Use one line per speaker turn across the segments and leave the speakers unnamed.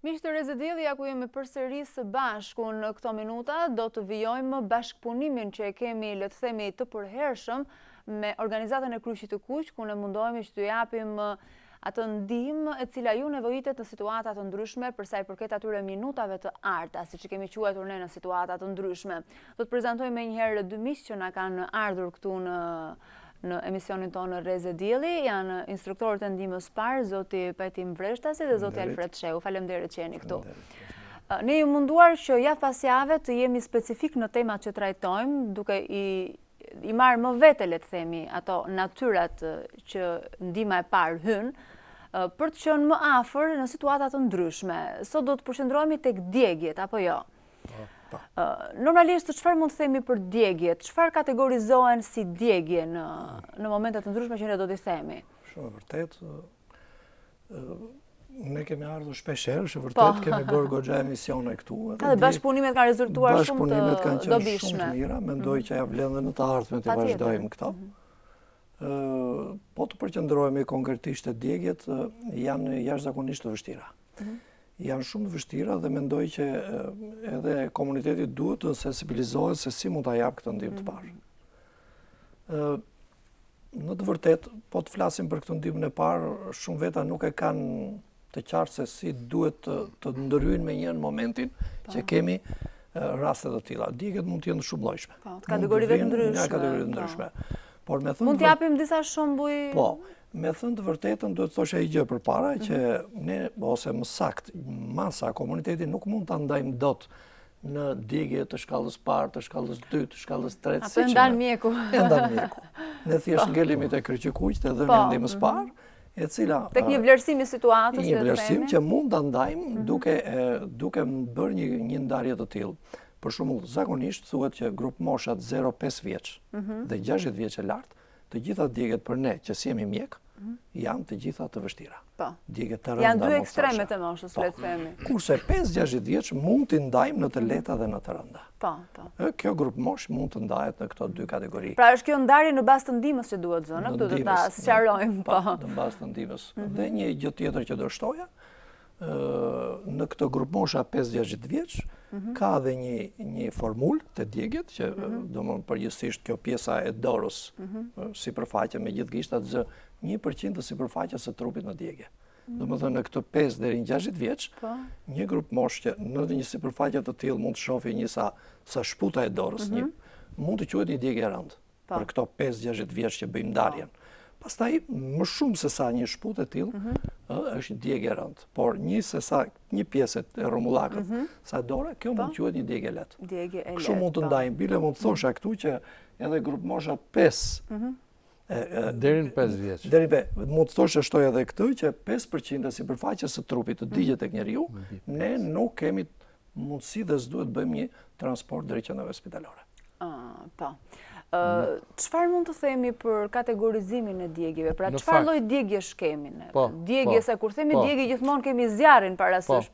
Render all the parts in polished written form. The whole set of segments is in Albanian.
Miq të Rezedielli, ku jemi përsëri së bashku në këto minuta, do të vijojmë bashkëpunimin që e kemi, le të themi, të përhershëm me organizatën e Kryqit të Kuq, ku ne mundohemi që t'ju japim atë ndihmë e cila ju nevojitet në situata të ndryshme për sa i përket atyre minutave të arta, siç i kemi quajtur ne në situata të ndryshme. Do të prezantoj menjëherë dy miq që na kanë ardhur këtu në emisionin tonë Rezedielli, janë instruktorët e ndihmës parë, zoti Pajtim Vreshtasi dhe zoti Alfred Shehu. Faleminderit që jeni këtu. Ne jemi munduar që javë pas jave të jemi specifik në temat që trajtojmë, duke i marrë më vete, le të themi, ato natyrat që ndihma e parë hyn, për të qenë më afër në situata të ndryshme. Sot do të përqendrohemi tek djegjet, apo jo? Normalisht, çfarë mund të themi për djegjet? Çfarë kategorizohen si djegje në momentet të ndryshme që ne do t'i themi?
Shumë vërtet. Ne kemi ardhur shpeshherë, që vërtet kemi bërë goxha emisione këtu.
Ka dhe bashkëpunimet kanë rezultuar shumë të dobishme.
Bashkëpunimet kanë qenë shumë të mira, mendoj që ja vlen dhe në të ardhmen të vazhdojmë këto. Po të përqendrohemi konkretisht te djegjet, janë jashtëzakonisht të vështira. Janë shumë të vështira dhe mendoj që edhe komuniteti duhet të sensibilizohet se si mund ta jap këtë ndihmë të parë. Në të vërtetë, po të flasim për këtë ndihmën e parë, shumë veta nuk e kanë të qartë se si duhet të ndërhyjnë me një në momentin që kemi raste të tilla. Djegjet mund të jenë shumë llojshme.
Të kategorive të ndryshme.
Por me
mund t'japim disa shembuj?
Po, me thënë të vërtetën duhet të thosha një gjë përpara që ne ose më sakt masa komuniteti nuk mund ta ndajmë dot në djegje të shkallës parë, të shkallës 2, të shkallës 3.
Apo e ndan mjeku.
E ndan mjeku. Ne thjesht ngelemi te Kryqi Kuq, te dhënia e ndihmës parë, e cila
tek një vlerësim i situatës,
një vlerësim që mund ta ndajmë duke bërë një ndarje të tillë. Për shembull, zakonisht thuhet që grup moshat 0-5 vjeç dhe 60 vjeç e lart, të gjitha djegjet për ne që si jemi mjek, janë të gjitha të vështira. Djegjet të rënda.
Janë dy ekstremet e moshës, le të themi.
Kurse 5-60 vjeç mund t'i ndajmë në të lehta dhe në të rënda. Kjo grup mosh mund të ndahet në këto dy kategori.
Pra është kjo ndarje në bazë të ndihmës që duhet zënë, këtu do ta sqarojmë.
Në bazë të ndihmës. Dhe një gjë tjetër që do shtoja, në këtë grup mosha 5-60 vjeç, ka dhe një formul të djegjet, që domethënë përgjithsisht kjo pjesa e dorës, sipërfaqe me gjithë gishtat z, 1% të sipërfaqes së trupit në djegje. Domethënë në këtë 5 deri në 60 vjeç, një grup moshë që në një sipërfaqe të tillë mund të shohë një sa shputa e dorës, mund të quhet një djegje e rëndë. Për këto 5-60 vjeç që bëjmë ndarjen. Pastaj, më shumë se sa një shputë e tillë, është një djegje e rëndë. Por një pjesë e rromullakët, sa dora, kjo mund të quhet një djegje e lehtë. Kështu mund të ndajmë. Bile mund të thosha këtu që edhe grup mosha 5
deri në 5 vjeç.
Mund të thosha shtoj edhe këtë që 5% e sipërfaqes së trupit të digjet tek njeriu, ne nuk kemi mundësi dhe s'duhet bëjmë një transport drejt qendrave spitalore.
Po. Çfarë mund të themi për kategorizimin e djegjeve? Pra çfarë lloj djegjesh kemi ne? Djegje, se kur themi djegje gjithmonë kemi zjarrin parasysh.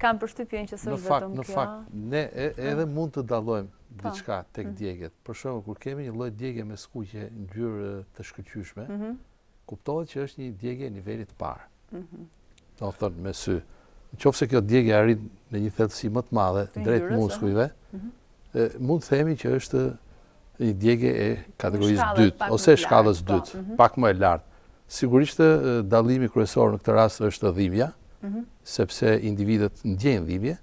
Kam përshtypjen që s'është vetëm kjo.
Në fakt, ne edhe mund të dallojmë diçka tek djegjet. Për shembull, kur kemi një lloj djegje me skuqje ngjyrë të shkëlqyeshme, kuptohet që është një djegje nivelit të parë. Do të thonë me sy. Nëse kjo djegje arrin në një thellësi më të madhe drejt muskujve, mund të themi që është një djegje e kategorisë 2 ose shkallës 2, pak më e lartë. Sigurisht dallimi kryesor në këtë rast është dhimbja, sepse individët ndjejnë dhimbje.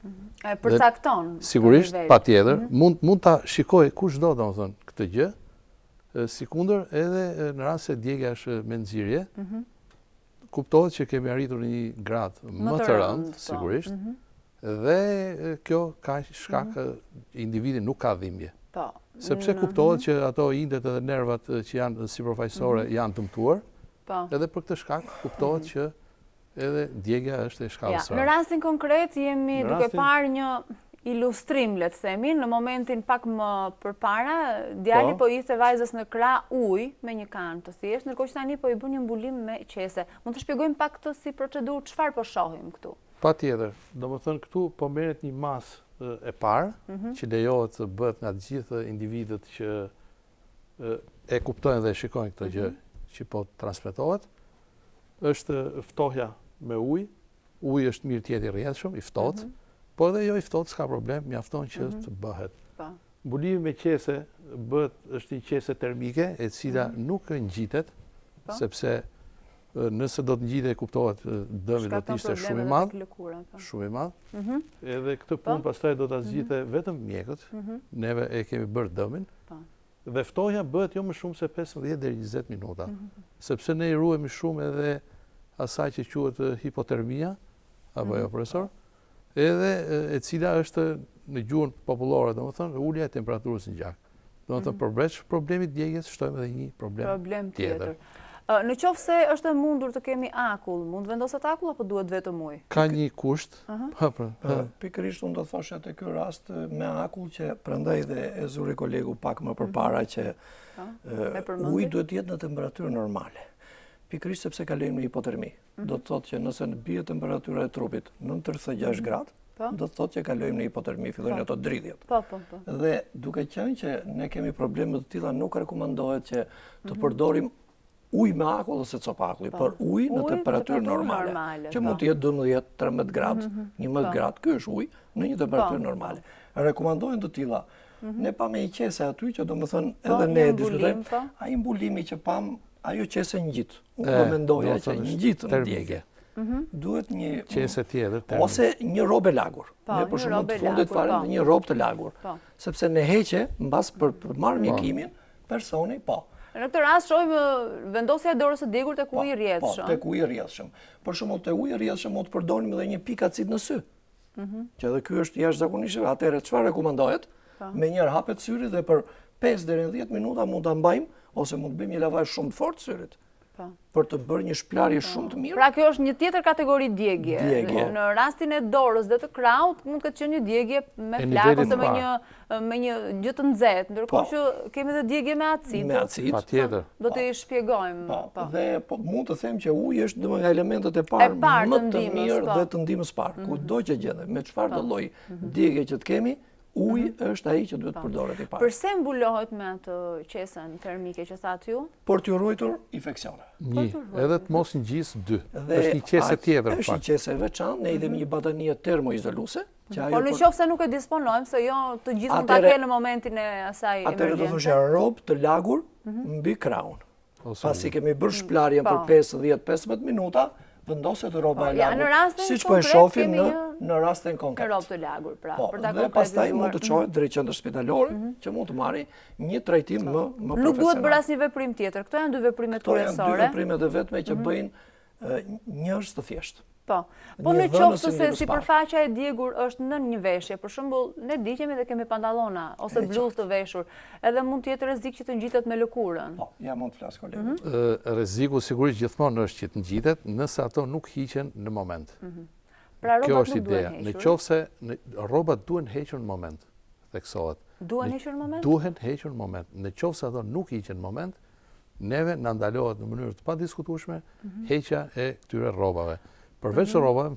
E përcakton.
Sigurisht, patjetër, mund ta shikojë kushdo domethënë këtë gjë. Sikundër edhe në rast se djegja është me nxirje, kuptohet që kemi arritur në një grad më të rëndë, sigurisht. Dhe kjo ka shkak individi nuk ka dhimbje. Sepse kuptohet që ato indet edhe nervat që janë sipërfaqësore janë dëmtuar. Edhe për këtë shkak kuptohet që edhe djegja është e shkallës së.
Në rastin konkret jemi duke parë një ilustrim, le të themi, në momentin pak më përpara, djali po ishte vajzës në krah ujë me një kanë të thjeshtë, ndërkohë që tani po i bën një mbulim me qese. Mund të shpjegojmë pak këtë si procedurë, çfarë po shohim këtu?
Patjetër. Domethënë këtu po merret një masë e parë, që lejohet të bëhet nga të gjithë individët që e kuptojnë dhe e shikojnë këtë gjë që po transmetohet. Është ftohja me ujë, uji është mirë tjetë i rrjedhshëm, i ftohtë, po edhe jo i ftohtë s'ka problem, mjafton që të bëhet. Mbulimi me qese është një qese termike e cila nuk ngjitet, sepse nëse do të ngjitet kuptohet dëmi do të ishte shumë i madh. Shumë i madh. Edhe këtë punë pastaj do ta zgjidhte vetëm mjekët. Neve e kemi bërë dëmin. Dhe ftohja bëhet jo më shumë se 15 deri 20 minuta. Sepse ne i ruhemi shumë edhe asaj që quhet hipotermia, apo jo profesor? Edhe e cila është në gjuhën popullore, domethënë ulja e temperaturës në gjak. Domethënë përveç problemit djegjes shtojmë edhe një problem tjetër.
Në qoftë se është mundur të kemi akull, mund vendoset akull apo duhet vetëm ujë?
Ka një kusht.
Pikërisht unë do të thosha te ky rast me akull që prandaj dhe e zuri kolegu pak më përpara që uji duhet të jetë në temperaturë normale. Pikërisht sepse kalojmë në hipotermi. Do të thotë që nëse bie temperatura e trupit në 36 gradë, do të thotë që kalojmë në hipotermi, fillojnë ato dridhjet. Dhe duke qenë që ne kemi probleme të tilla, nuk rekomandohet që të përdorim ujë me akull ose copë akulli, por ujë në temperaturë normale, që mund të jetë 12-13 gradë, 11 gradë, ky është ujë në një temperaturë normale. Rekomandohen të tilla. Ne pa me i qese aty që do më thënë edhe ne diskutojmë, ai mbulimi që pam, ajo qese ngjit. Unë do mendoja që ngjit në djegje. Duhet një
qese tjetër,
ose një robë e lagur. Ne për shembull të fundit fare një robë të lagur, sepse ne heqe mbas për marrë mjekimin personi,
Në këtë rast shohim vendosja e dorës së djegur tek uji i rrjedhshëm.
Tek uji i rrjedhshëm. Për shembull te uji i rrjedhshëm mund të përdorim edhe një pikë acid në sy. Që edhe ky është jashtëzakonisht, atëherë çfarë rekomandohet? Me njëherë hapet syri dhe për 5 deri në 10 minuta mund ta mbajmë ose mund të bëjmë një lavazh shumë të fortë syrit. Për të bërë një shplarje shumë të mirë.
Pra kjo është një tjetër kategori djegje. Në rastin e dorës dhe të krahut mund të ketë qenë një djegje me flak ose me një gjë të nxehtë, ndërkohë që kemi edhe djegje me acid.
Me acid.
Patjetër.
Do t'i shpjegojmë.
Dhe mund të them që uji është domosdoshmë nga elementet e parë më të mirë dhe të ndihmës parë. Kudo që gjendem, me çfarë do lloj djegje që të kemi, uji është ai që duhet përdoret i parë.
Përse mbulohet me atë qesën termike që thatë ju?
Për t'u ruajtur infeksione.
Edhe të mos ngjisë 2. Është një qese tjetër.
Është një qese e veçantë, ne i dhemi një batanie termoizoluese.
Por në qoftë se nuk e disponojmë, se jo të gjithë mund ta kenë në momentin e asaj emergjence.
Atëherë do thoshë robë të lagur mbi krahun. Pasi kemi bërë shplarjen për 5-10-15 minuta, vendoset rroba e lagur, siç po e shohim në rastin konkret.
Robë të lagur, pra.
Dhe pastaj mund të çohet drejt qendrës spitalore, që mund të marrë një trajtim më profesional.
Nuk duhet bërë asnjë veprim tjetër. Këto janë dy veprimet kryesore.
Këto janë dy veprimet e vetme që bëjnë njerëz të thjeshtë.
Po në qoftë se sipërfaqja e djegur është në një veshje, për shembull, ne diqemi dhe kemi pantallona ose bluzë të veshur, edhe mund të jetë rrezik që të ngjitet me lëkurën.
Po, ja mund të flas kolegu.
Rreziku sigurisht gjithmonë është që të ngjitet, nëse ato nuk hiqen në moment.
Pra
kjo
rrobat
është
nuk duhen
ideja.
hequr.
Në qoftë se rrobat duhen hequr në moment, theksohet.
Duhen hequr në moment?
Duhen hequr në moment. Në qoftë se ato nuk hiqen në moment, neve na ndalohet në mënyrë të padiskutueshme heqja e këtyre rrobave. Përveç rrobave,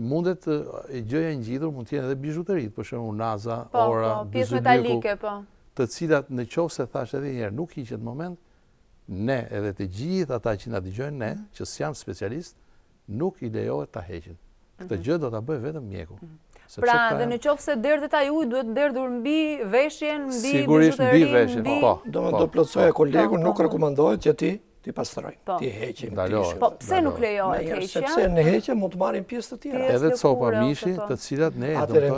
mundet gjëja e ngjitur mund të jenë edhe bijuteritë, për shembull naza, ora,
pjesë metalike,
të cilat në qoftë se thash edhe një herë nuk hiqet në moment, ne edhe të gjithë ata që na dëgjojnë ne, që s'jam specialist, nuk i lejohet ta heqin. Këtë gjë do ta bëj vetëm mjeku.
Pra, dhe në qoftë se derdhet ai ujë duhet nderdhur mbi veshjen, mbi
sigurisht mbi veshjen, po.
Do plotësoja kolegu, nuk rekomandohet që ti pastrojnë, ti heqim.
Po pse nuk lejohet heqja?
Sepse në heqje mund të marrin pjesë të tjera.
Edhe copa mishi, të cilat ne
atëherë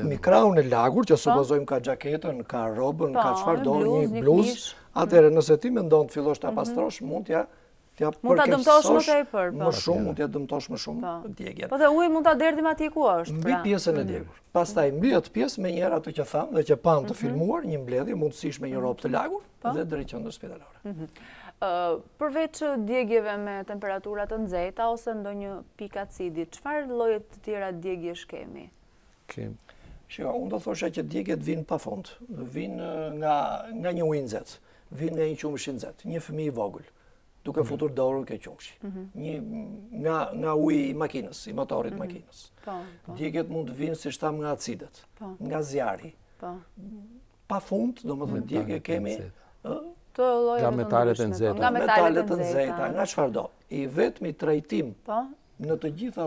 mbi krahun e lagur, që supozojmë ka xhaketën, ka rrobën, ka çfarë do, një bluzë, atëherë nëse ti mendon të fillosh ta pastrosh, mund t'ja
mund ta dëmtosh më tepër,
më shumë, mund t'ja dëmtosh më shumë djegjen.
Po dhe uji mund ta derdhim atje ku është.
Mbi pjesën e djegur. Pastaj mbi atë pjesë menjëherë ato që tham dhe që pam të filmuar, një mbledhje mundësisht me një robë të lagur dhe drejt qendrës spitalore.
Përveç djegjeve me temperatura të nxehta ose ndonjë pikë acidi, çfarë lloje të tjera djegjesh kemi?
Shiko, unë do thosha që djegjet vinë pafund, vinë nga një ujë nxehtë, vinë nga një qumshi nxehtë, një fëmijë i vogël, duke futur dorën ke qumshi, nga uji i makinës, i motorit makinës. Djegjet mund të vinë, siç tham, nga acidet, nga zjarri. Pafund, domethënë djegje kemi
nga metalet e nxehta.
Nga metalet e nxehta, nga çfarë do. I vetmi trajtim në të gjitha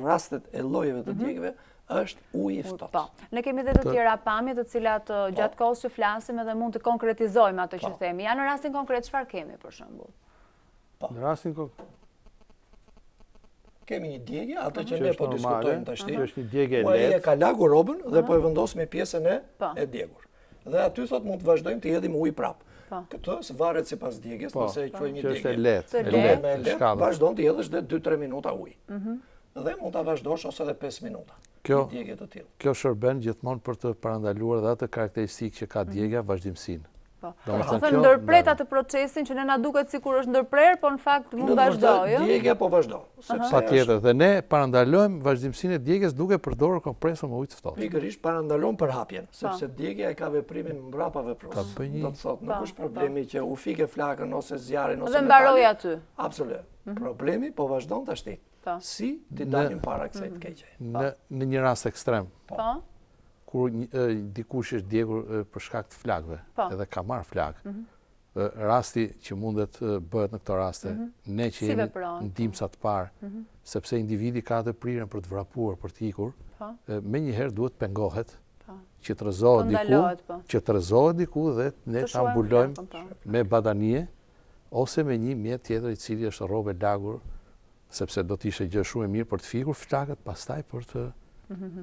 rastet e llojeve të djegëve është uji i ftohtë.
Po. Ne kemi edhe të tjera pamje të cilat gjatë kohës që flasim edhe mund të konkretizojmë ato që themi. Ja në rastin konkret çfarë kemi për shembull?
Në rastin
kemi një djegje, atë që ne po diskutojmë tash.
Është një djegje e
lehtë.
lehtë.
Ai ka lagur robën dhe po e vendos me pjesën e djegur. Dhe aty thot mund të vazhdojmë të hedhim ujë prap. Këtë varet sipas djegjes, nëse quajmë një djegje.
Është e lehtë,
vazhdon të hedhësh dhe 2-3 minuta ujë. Dhe mund ta vazhdosh ose edhe 5 minuta.
Kjo shërben gjithmonë për të parandaluar dhe atë karakteristikë që ka djegja, vazhdimsinë.
Thënë ndërpret atë procesin që ne na duket sikur është ndërprer, po në fakt mund vazhdojë.
Djegja po vazhdon.
Patjetër, dhe ne parandalojmë vazhdimsinë e djegjes duke përdorur kompresor me ujë të ftohtë.
Pikërisht parandalon përhapjen, sepse djegja e ka veprimin mbrapa veprës. Do të thotë, nuk është problemi që u fike flakën ose zjarrin ose
metalin. Dhe mbaroj aty.
Absolutisht. Problemi po vazhdon tashti. Si ti dalim para kësaj të keqe.
Në një rast ekstrem. Kur dikush është djegur për shkak të flakëve, edhe ka marrë flakë, rasti që mundet bëhet në këto raste, ne që jemi ndihmësa të parë, sepse individi ka të prirën për të vrapuar, për të ikur, me njëherë duhet pengohet, që të rëzohet diku dhe ne ta mbulojmë me badanie, ose me një mjet tjetër i cili është rrobe lagur, sepse do të ishte gjë shumë e mirë për të fikur flakët, pastaj për të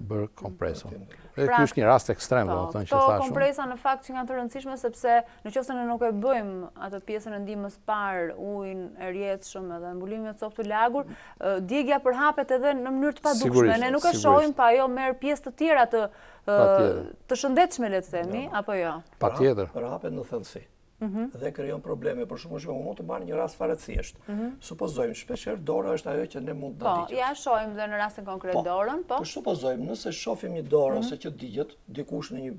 bërë kompresor. Ky është një rast ekstrem, domethënë që thashun.
Këto kompresa në fakt që janë të rëndësishme sepse nëse ne nuk e bëjmë atë pjesën e ndihmës parë, ujin e rrjedhshëm edhe mbulimin me copë të lagur, djegja përhapet edhe në mënyrë të padukshme. Ne nuk e shohim, pa ajo merr pjesë të tjera të shëndetshme, le të themi, apo jo.
Patjetër.
Përhapet në thellësi. Dhe krijon probleme. Për shembull, mund të marr një rast fare të thjeshtë. Supozojmë, shpeshherë dora është ajo që ne mund ta digjet.
Po, ja shohim dhe në rastin konkret dorën, po.
Po supozojmë, nëse shohim një dorë ose që digjet dikush në një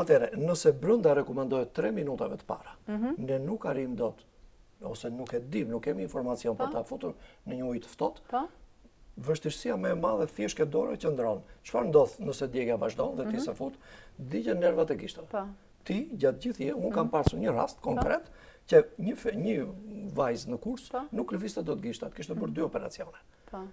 atëherë, nëse brenda rekomandohet 3 minutave të para, ne nuk arrim dot ose nuk e dim, nuk kemi informacion për ta futur në një ujë të ftohtë. Vështirësia më e madhe thjesht ke dora që ndron. Çfarë ndodh nëse djegja vazhdon dhe ti sa fut, digjen nervat e gishtat. Ti, gjatë gjithje, unë kam pasur një rast konkret që një vajzë në kurs nuk lëvizte dot gishtat, kishte bërë 2 operacione.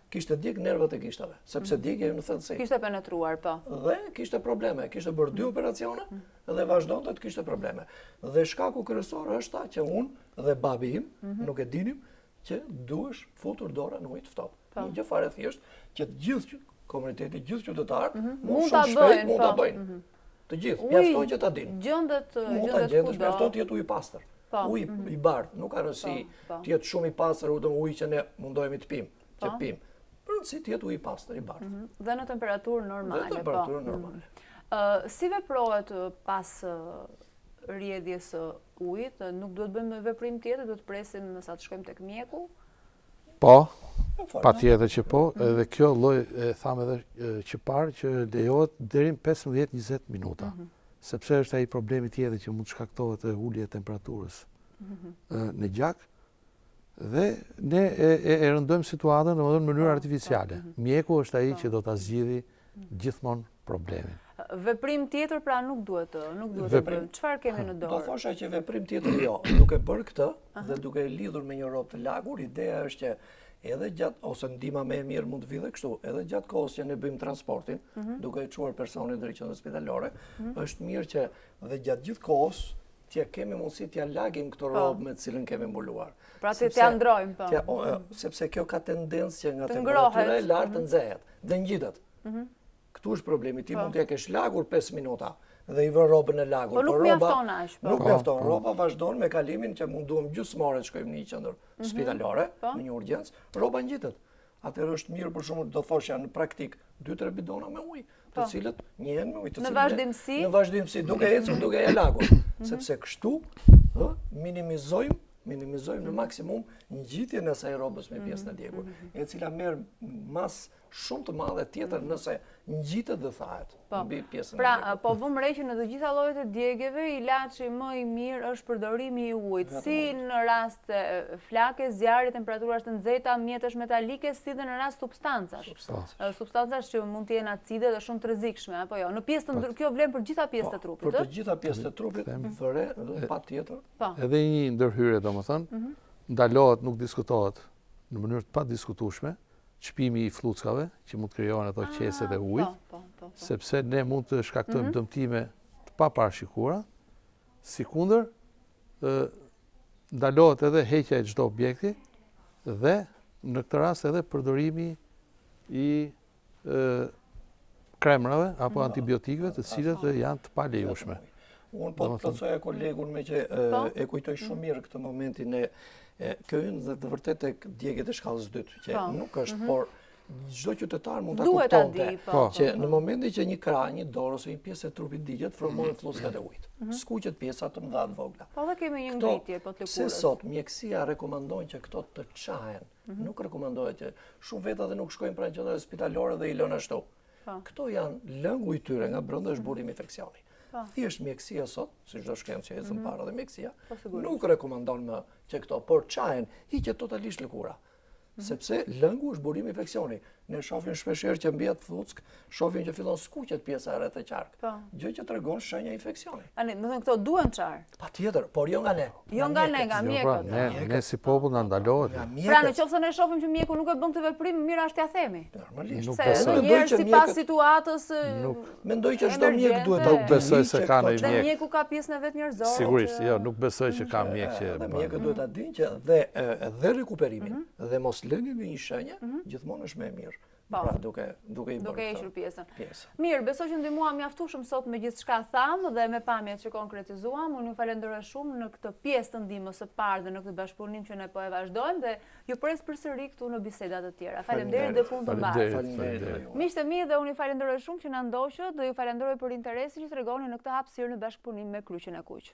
Kishte djeg nervat e gishtave, sepse djegja në thellësi.
Kishte penetruar, po.
Dhe kishte probleme, kishte bërë 2 operacione dhe vazhdonte të kishte probleme. Dhe shkaku kryesor është që unë dhe babi im nuk e dinim që duhesh futur dora në ujë të ftohtë. Një gjë fare thjesht që të gjithë komuniteti, gjithë qytetarët mund ta bëjnë. Të gjithë, mjafton që ta dinë.
Gjendet
kudo. Mjafton të jetë ujë i pastër. Uji i bardhë, nuk ka rëndësi të jetë shumë i pastër ujë që ne mundohemi të pimë, që pimë. Për rëndësi të jetë ujë i pastër, i bardhë.
Dhe në temperaturë normale.
Dhe temperaturë normale.
Si veprohet pas rrjedhjes së ujit? Nuk duhet bëjmë veprim tjetër, duhet presim sa të shkojmë tek mjeku?
Po. Patjetër që po, edhe kjo lloj e tham edhe që parë që lejohet deri në 15-20 minuta. Sepse është ai problemi tjetër që mund të shkaktohet ulja e temperaturës në gjak dhe ne e rëndojmë situatën në mënyrë artificiale. Mjeku është ai që do ta zgjidhë gjithmonë problemin.
Veprim tjetër pra nuk duhet të bëjmë. Çfarë kemi në dorë?
Do thosha që veprim tjetër jo, duke bërë këtë dhe duke lidhur me një robë të lagur, ideja është që edhe gjatë, ose ndihma më e mirë mund të vijë kështu, edhe gjatë kohës që ne bëjmë transportin, duke e çuar personin drejt qendrës spitalore, është mirë që dhe gjatë gjithë kohës që kemi mundësi t'ja lagim këto robë me të cilën kemi mbuluar.
Pra t'ja ndrojmë, po.
Sepse kjo ka tendencë që nga temperatura e lartë të nxehet dhe ngjitet. Këtu është problemi, ti mund t'ja kesh lagur 5 minuta dhe i vë robën e lagur.
Po nuk mjafton aq.
Nuk mjafton, roba vazhdon me kalimin që munduam gjysmore të shkojmë në një qendër spitalore, në një urgjencë, roba ngjitet. Atëherë është mirë për shkakun do thoshja në praktik 2-3 bidona me ujë, të cilët njihen me ujë të cilët në vazhdimsi duke ecur duke e lagur, sepse kështu minimizojmë në maksimum ngjitjen e asaj robës me pjesën e djegur, e cila merr mas shumë të madhe tjetër nëse ngjitet dhe thahet mbi pjesën e djegur.
Pra, po vëmë re që në të gjitha llojet e djegjeve ilaçi më i mirë është përdorimi i ujit, si në rast flake, zjarri, temperatura është nxehta, mjetesh metalike, si dhe në rast substancash. Substancash që mund të jenë acide dhe shumë të rrezikshme, apo jo. Në pjesën kjo vlen për gjitha pjesët e trupit,
për të gjitha pjesët e trupit, patjetër.
Edhe një ndërhyrje domethënë, ndalohet, nuk diskutohet në mënyrë të padiskutueshme çpimi i flluckave që mund të krijohen ato qeset e ujit, sepse ne mund të shkaktojmë dëmtime të paparashikuara, sikundër ndalohet edhe heqja e çdo objekti dhe në këtë rast edhe përdorimi i kremrave apo antibiotikëve të cilët janë të palejueshme.
Unë po të plotësoja kolegun me që e kujtoj shumë mirë këtë momentin e kjo hyn të vërtet tek djegjet e shkallës 2, që nuk është, por çdo qytetar mund ta kuptonte që në momentin që një krah, një dorë ose një pjesë e trupit digjet, formohen flluckat e ujit. Skuqet pjesa të mëdha të vogla.
Po dhe kemi një ngritje po të lëkurës.
Se sot mjekësia rekomandon që këto të çahen. Nuk rekomandohet që shumë veta dhe nuk shkojnë pranë qendrave spitalore dhe i lënë ashtu. Këto janë lëngu i tyre nga brenda është burim infeksioni. Thjesht mjekësia sot, si çdo shkencë që ecën para dhe mjekësia, nuk rekomandon më që këto, por çahen, hiqet totalisht lëkura. Sepse lëngu është burim infeksioni. Ne shohim shpeshherë që mbihet fluck, shohim që fillon skuqet pjesa e rreth e qark. Gjë që tregon shenja infeksioni.
Tani, do të thënë këto duhen çar.
Patjetër, por jo nga ne.
Jo nga ne, nga mjekët.
Ne si popull na ndalohet.
Pra nëse ne shohim që mjeku nuk e bën këtë veprim, mirë është t'ia themi.
Normalisht.
Se ndonjëherë sipas situatës
mendoj që çdo mjek duhet
nuk besoj se ka ndonjë mjek.
Mjeku ka pjesën e vet njerëzore.
Sigurisht, jo, nuk besoj që ka mjek që
mjekët duhet ta dinë që dhe rekuperimin dhe mos lënien në një shenjë gjithmonë është më e mirë. Pra duke
hequr pjesën. Mirë, besoj që ndihmua mjaftueshëm sot me gjithçka thamë dhe me pamjet që konkretizuam. Unë ju falenderoj shumë në këtë pjesë të ndihmës së parë dhe në këtë bashkëpunim që ne po e vazhdojmë dhe ju pres përsëri këtu në bisedat të tjera. Faleminderit dhe punë të mbarë. Miqtë e mi, dhe unë ju falenderoj shumë që na ndoqët dhe ju falenderoj për interesin që tregoni në këtë hapësirë në bashkëpunim me Kryqin e Kuq.